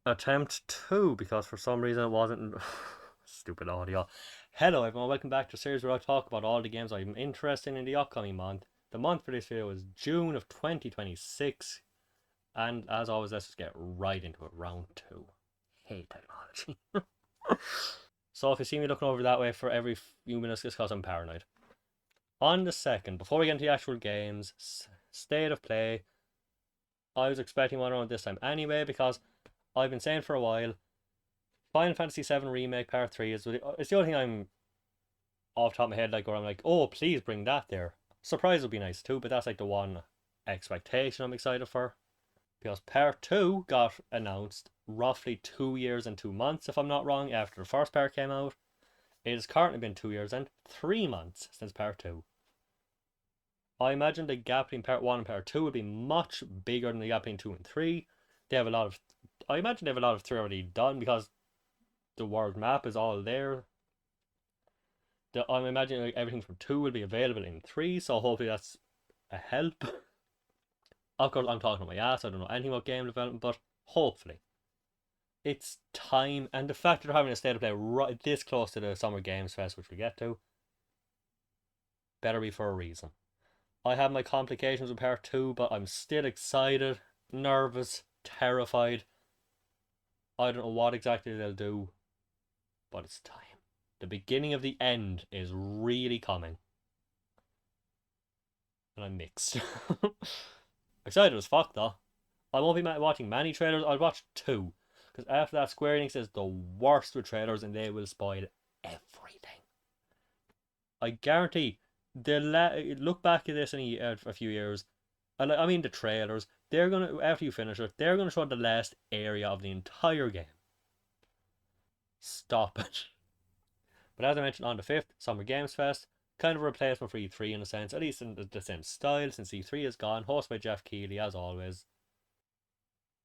Attempt 2, because for some reason it wasn't. Stupid audio. Hello everyone, welcome back to a series where I talk about all the games I'm interested in the upcoming month. The month for this video is June of 2026, and as always, let's just get right into it. Round 2. Hate technology. So if you see me looking over that way for every few minutes, it's because I'm paranoid. On the second, before we get into the actual games, state of play, I was expecting one around this time anyway, because I've been saying for a while, Final Fantasy VII Remake Part 3 it's the only thing I'm off the top of my head, like, where I'm like, oh, please bring that there. Surprise would be nice too, but that's like the one expectation I'm excited for. Because Part 2 got announced roughly 2 years and 2 months, if I'm not wrong, after the first part came out. It has currently been 2 years and 3 months since Part 2. I imagine the gap between Part 1 and Part 2 would be much bigger than the gap between 2 and 3. They have a lot of. I imagine they have a lot of 3 already done because the world map is all there. I'm imagining like everything from 2 will be available in 3, so hopefully that's a help. Of course, I'm talking on my ass, I don't know anything about game development, but hopefully. It's time, and the fact that they're having a state of play right this close to the Summer Games Fest, which we'll get to, better be for a reason. I have my complications with Part 2, but I'm still excited, nervous, terrified. I don't know what exactly they'll do, but it's time. The beginning of the end is really coming. And I'm mixed. Excited as fuck though. I won't be watching many trailers, I'll watch 2. Because after that, Square Enix is the worst with trailers and they will spoil everything. I guarantee they'll look back at this in a few years. I mean the trailers. They're gonna, after you finish it, they're gonna show the last area of the entire game. Stop it. But as I mentioned, on the 5th, Summer Games Fest, kind of a replacement for E3 in a sense, at least in the same style, since E3 is gone, hosted by Jeff Keighley, as always.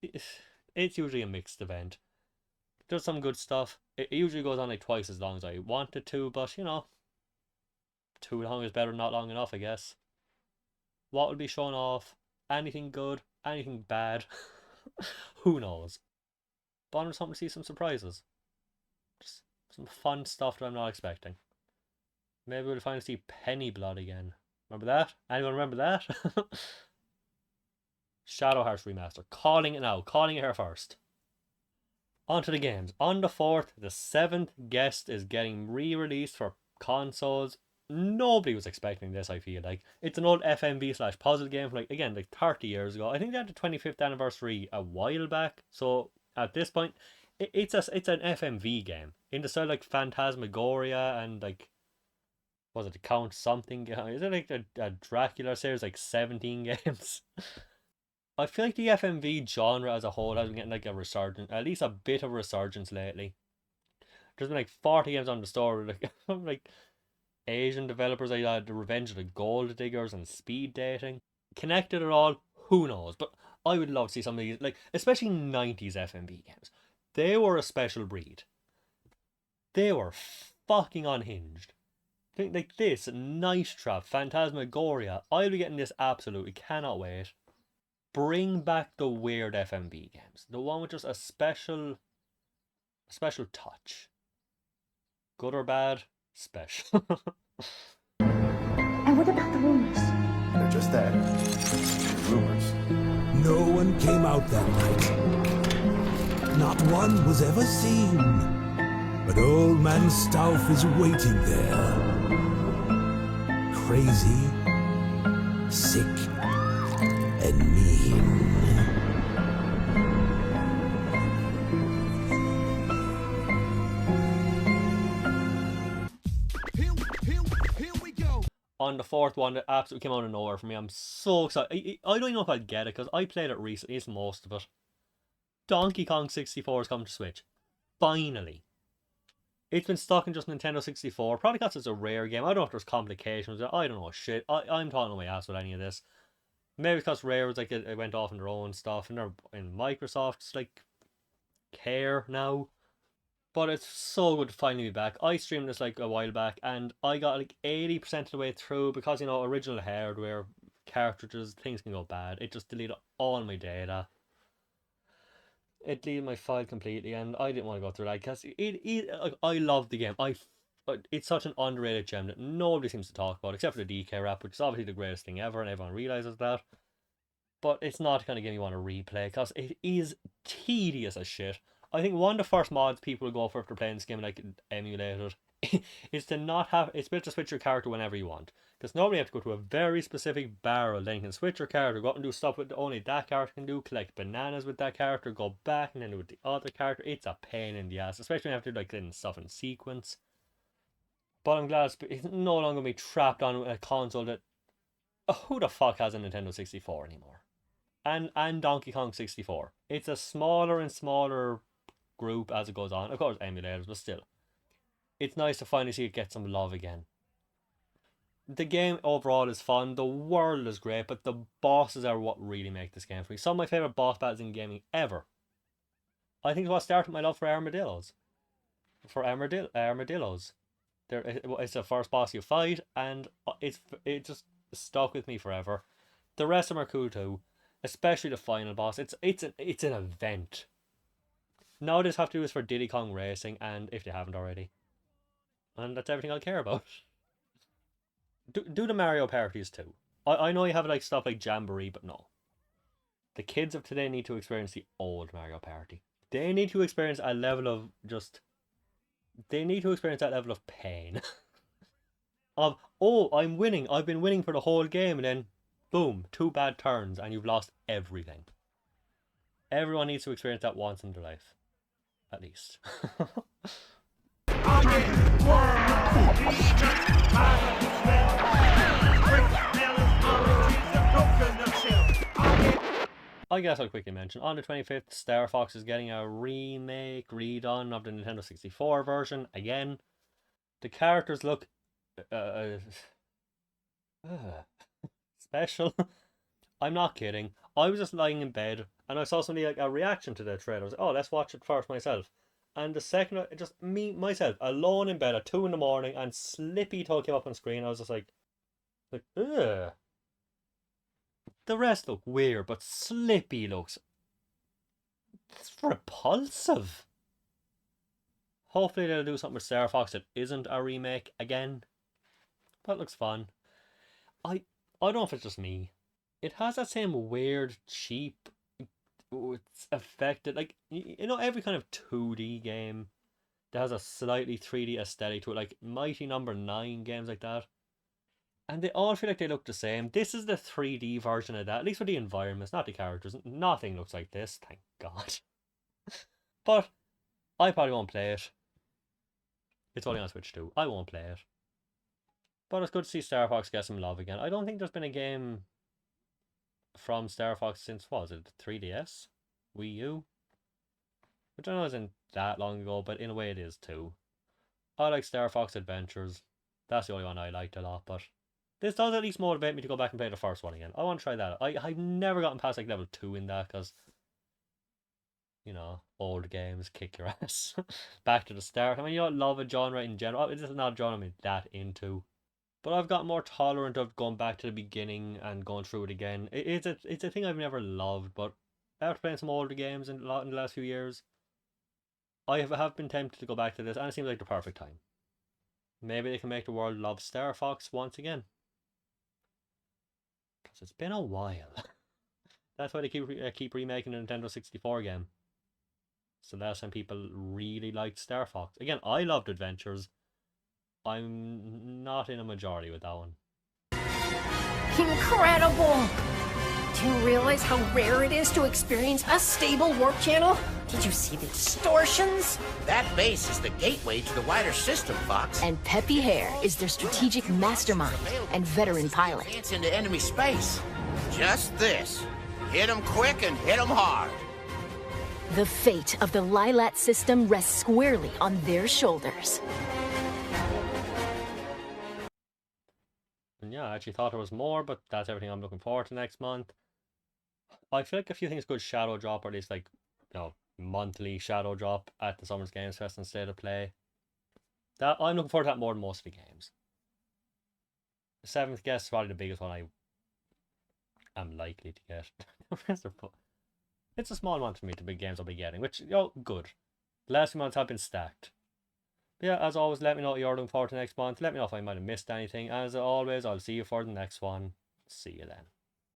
It's usually a mixed event. It does some good stuff. It usually goes on like twice as long as I want it to, but you know, too long is better than not long enough, I guess. What will be shown off? Anything good? Anything bad? Who knows? But I'm just hoping to see some surprises. Just some fun stuff that I'm not expecting. Maybe we'll finally see Penny Blood again. Remember that? Anyone remember that? Shadow Hearts Remaster. Calling it now. Calling it here first. On to the games. On the 4th, the 7th Guest is getting re-released for consoles. Nobody was expecting this, I feel like. It's an old FMV slash puzzle game from, like, again, like 30 years ago. I think they had the 25th anniversary a while back. So at this point, it's an FMV game. In the style like Phantasmagoria and like, was it Count something? Is it like a Dracula series, like 17 games? I feel like the FMV genre as a whole has been getting like a resurgence, at least a bit of a resurgence lately. There's been like 40 games on the store, like like Asian developers like the Revenge of the Gold Diggers and Speed Dating. Connected at all? Who knows? But I would love to see some of these, like especially 90s FMV games. They were a special breed. They were fucking unhinged. Like this, Night Trap, Phantasmagoria. I'll be getting this absolutely. Cannot wait. Bring back the weird FMV games. The one with just a special touch. Good or bad, special. And what about the rumors? They're just that. Rumors. No one came out that night. Not one was ever seen. But old man Stauff is waiting there. Crazy, sick, and mean. Here we go. On the 4th one, that absolutely came out of nowhere for me. I'm so excited. I don't even know if I'd get it because I played it recently. It's most of it. Donkey Kong 64 is coming to Switch. Finally. It's been stuck in just Nintendo 64. Probably because it's a rare game. I don't know if there's complications. I don't know shit. I'm talking on my ass with any of this. Maybe because Rare was like it went off in their own stuff and they're in Microsoft's like care now. But it's so good to finally be back. I streamed this like a while back and I got like 80% of the way through because, you know, original hardware, cartridges, things can go bad. It just deleted all my data. It deleted my file completely, and I didn't want to go through that because like, I love the game. It's such an underrated gem that nobody seems to talk about, except for the DK rap, which is obviously the greatest thing ever, and everyone realizes that. But it's not the kind of game you want to replay because it is tedious as shit. I think one of the first mods people will go for after playing this game like emulated is to not have it's better to switch your character whenever you want. Because normally you have to go to a very specific barrel, then you can switch your character, go out and do stuff with only that character can do, collect bananas with that character, go back and then do it with the other character. It's a pain in the ass, especially when you have to do like stuff in sequence. But I'm glad it's no longer be trapped on a console that who the fuck has a Nintendo 64 anymore? And Donkey Kong 64. It's a smaller and smaller group as it goes on. Of course, emulators, but still, it's nice to finally see it get some love again. The game overall is fun. The world is great, but the bosses are what really make this game for me. Some of my favorite boss battles in gaming ever. I think it's what started my love for armadillos. Armadillos. It's the first boss you fight, and it just stuck with me forever. The rest of them are cool too, especially the final boss. It's an event. Now they just have to do this for Diddy Kong Racing, and if they haven't already, and that's everything I care about. Do the Mario parties too. I know you have like stuff like Jamboree, but no. The kids of today need to experience the old Mario Party. They need to experience a level of just. They need to experience that level of pain. Of, oh, I'm winning. I've been winning for the whole game, and then, boom, 2 bad turns, and you've lost everything. Everyone needs to experience that once in their life. At least. I guess I'll quickly mention, on the 25th, Star Fox is getting a remake, redone of the Nintendo 64 version again. The characters look uh, special. I'm not kidding. I was just lying in bed and I saw somebody like a reaction to the trailer. I was like, oh, let's watch it first myself. And the second, just me, myself, alone in bed at 2 in the morning, and Slippy Toe came up on screen, I was just like, ugh. The rest look weird, but Slippy looks repulsive. Hopefully they'll do something with Star Fox that isn't a remake again. But it looks fun. I don't know if it's just me. It has that same weird, cheap, it's affected like every kind of 2D game that has a slightly 3D aesthetic to it, like Mighty Number 9 games like that. And they all feel like they look the same. This is the 3D version of that, at least for the environments, not the characters. Nothing looks like this, thank God. But I probably won't play it. It's only on Switch too. I won't play it. But it's good to see Star Fox get some love again. I don't think there's been a game from Star Fox since, what was it, 3DS? Wii U? Which I know isn't that long ago, but in a way it is too. I like Star Fox Adventures. That's the only one I liked a lot, but this does at least motivate me to go back and play the first one again. I want to try that. I've never gotten past like level 2 in that because, old games kick your ass. Back to the start. I mean, you don't love a genre in general. It's just not a genre I'm that into. But I've got more tolerant of going back to the beginning and going through it again. It's a thing I've never loved, but after playing some older games in the last few years, I have been tempted to go back to this, and it seems like the perfect time. Maybe they can make the world love Star Fox once again. Because it's been a while. That's why they keep remaking the Nintendo 64 game. So last time people really liked Star Fox. Again, I loved Adventures. I'm not in a majority with that one. Incredible! Do you realize how rare it is to experience a stable warp channel? Did you see the distortions? That base is the gateway to the wider system, Fox. And Peppy Hare is their strategic mastermind and veteran pilot. Advance into enemy space. Just this. Hit 'em quick and hit 'em hard. The fate of the Lilat system rests squarely on their shoulders. And yeah, I actually thought there was more, but that's everything I'm looking forward to next month. I feel like a few things could shadow drop, or at least like, monthly shadow drop at the Summer's Games Fest and State of Play. That I'm looking forward to that more than most of the games. The seventh guest is probably the biggest one I am likely to get. It's a small month for me to big games I'll be getting, which, good. The last few months have been stacked. But yeah, as always, let me know what you're looking forward to next month. Let me know if I might have missed anything. As always, I'll see you for the next one. See you then.